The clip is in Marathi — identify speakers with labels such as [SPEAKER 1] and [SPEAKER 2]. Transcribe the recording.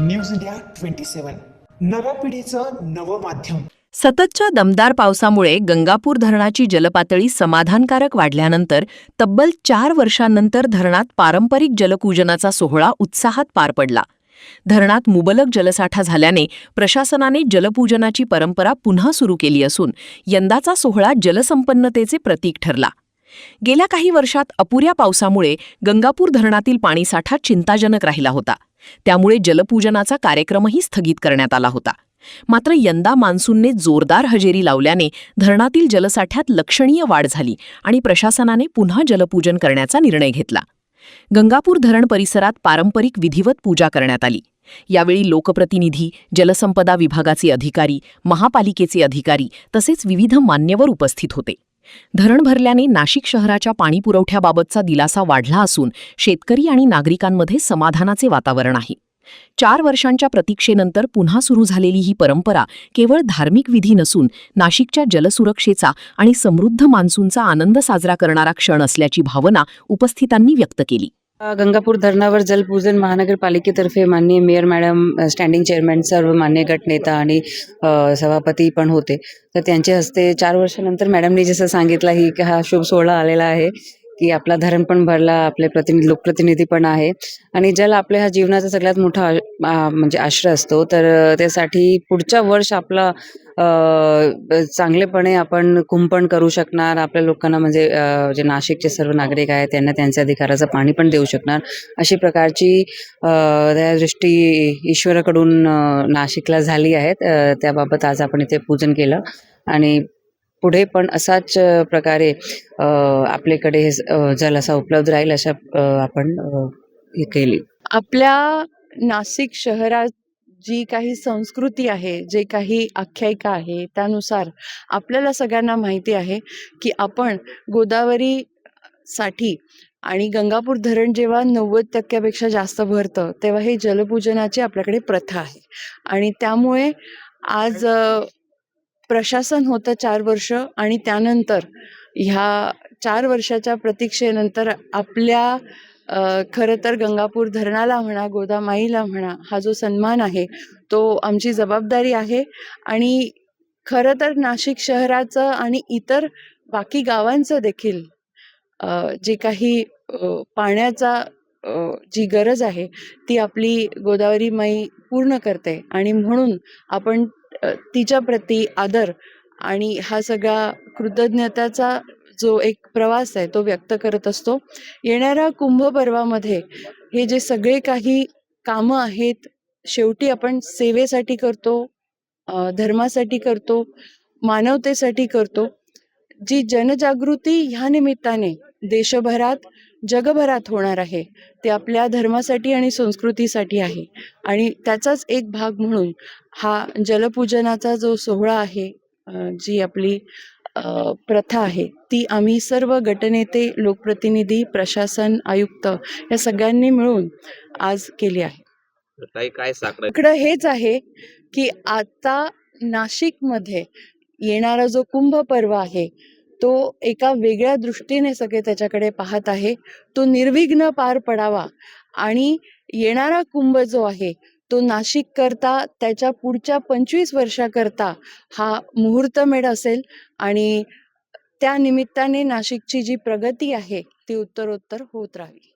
[SPEAKER 1] न्यूज इंडिया 27 नव्या पिढीचं नवं माध्यम.
[SPEAKER 2] सततच्या दमदार पावसामुळे गंगापूर धरणाची जलपातळी समाधानकारक वाढल्यानंतर तब्बल 4 वर्षांनंतर धरणात पारंपरिक जलपूजनाचा सोहळा उत्साहात पार पडला. धरणात मुबलक जलसाठा झाल्याने प्रशासनाने जलपूजनाची परंपरा पुन्हा सुरू केली असून यंदाचा सोहळा जलसंपन्नतेचे प्रतीक ठरला. गेल्या काही वर्षात अपुऱ्या पावसामुळे गंगापूर धरणातील पाणीसाठा चिंताजनक राहिला होता. त्यामुळे जलपूजनाचा कार्यक्रमही स्थगित करण्यात आला होता. मात्र यंदा मान्सूनने जोरदार हजेरी लावल्याने धरणातील जलसाठ्यात लक्षणीय वाढ झाली आणि प्रशासनाने पुन्हा जलपूजन करण्याचा निर्णय घेतला. गंगापूर धरण परिसरात पारंपरिक विधिवत पूजा करण्यात आली. यावेळी लोकप्रतिनिधी, जलसंपदा विभागाचे अधिकारी, महापालिकेचे अधिकारी तसेच विविध मान्यवर उपस्थित होते. धरण भरल्याने नाशिक शहराच्या पाणीपुरवठ्याबाबतचा दिलासा वाढला असून शेतकरी आणि नागरिकांमध्ये समाधानाचे वातावरण आहे. 4 वर्षांच्या प्रतीक्षेनंतर पुन्हा सुरू झालेली ही परंपरा केवळ धार्मिक विधी नसून नाशिकच्या जलसुरक्षेचा आणि समृद्ध मान्सूनचा आनंद साजरा करणारा क्षण असल्याची भावना उपस्थितांनी व्यक्त केली.
[SPEAKER 3] गंगापूर धरणावर जलपूजन महानगरपालिकेतर्फे माननीय मेयर मॅडम, स्टँडिंग चेअरमॅन, सर्व मान्य गटनेता आणि सभापती पण होते. तर त्यांच्या हस्ते 4 वर्षानंतर मॅडमनी जसं सांगितलं की हा शुभ सोहळा आलेला आहे की आपला धरण पण भरला, आपले लोकप्रतिनिधी पण आहे आणि जल आपल्या ह्या जीवनाचा सगळ्यात मोठा म्हणजे आश्रय असतो. तर त्यासाठी पुढच्या वर्ष आपला चांगलेपणे आपण कुंपण करू शकणार, आपल्या लोकांना म्हणजे जे नाशिकचे सर्व नागरिक आहेत त्यांना त्यांच्या अधिकाराचं पाणी पण देऊ शकणार, अशी प्रकारची दृष्टी ईश्वराकडून नाशिकला झाली आहे. त्याबाबत आज आपण इथे पूजन केलं आणि पुढे पण असाच प्रकारे आपल्याकडे हे जल असा उपलब्ध राहील अशा आपण हे केली.
[SPEAKER 4] आपल्या नाशिक शहरात जी काही संस्कृती आहे, जे काही आख्यायिका आहे, त्यानुसार आपल्याला सगळ्यांना माहिती आहे की आपण गोदावरीसाठी आणि गंगापूर धरण जेव्हा 90% जास्त भरतं तेव्हा हे जलपूजनाची आपल्याकडे प्रथा आहे आणि त्यामुळे आज प्रशासन होतं 4 वर्ष आणि त्यानंतर ह्या 4 वर्षाच्या प्रतीक्षेनंतर आपल्या खरं तर गंगापूर धरणाला म्हणा, गोदामाईला म्हणा, हा जो सन्मान आहे तो आमची जबाबदारी आहे आणि खरं तर नाशिक शहराचं आणि इतर बाकी गावांचं देखील जे काही पाण्याचा जी गरज आहे ती आपली गोदावरी माई पूर्ण करते आणि म्हणून आपण तिच्या प्रती आदर आणि हा सगळा कृतज्ञताचा जो एक प्रवास आहे तो व्यक्त करत असतो. येणाऱ्या कुंभ पर्वामध्ये हे जे सगळे काही कामं आहेत, शेवटी आपण सेवेसाठी करतो, धर्मासाठी करतो, मानवतेसाठी करतो. जी जनजागृती ह्या निमित्ताने देशभरात, जगभरात होणार आहे ते आपल्या धर्मासाठी आणि संस्कृतीसाठी आहे आणि त्याचाच एक भाग म्हणून हा जलपूजनाचा जो सोहळा आहे, जी आपली प्रथा आहे ती आम्ही सर्व गटनेते, लोकप्रतिनिधी, प्रशासन, आयुक्त या सगळ्यांनी मिळून आज केली आहे. इकडं हेच आहे की आता नाशिकमध्ये येणारा जो कुंभ पर्व आहे तो एका वेगळ्या दृष्टीने सगळे त्याच्याकडे पाहत आहे. तो निर्विघ्न पार पडावा आणि येणारा कुंभ जो आहे तो नाशिक करता, त्याच्या पुढच्या 25 वर्षाकरता हा मुहूर्तमेढ असेल आणि त्या निमित्ताने नाशिकची जी प्रगती आहे ती उत्तरोत्तर होत राहावी.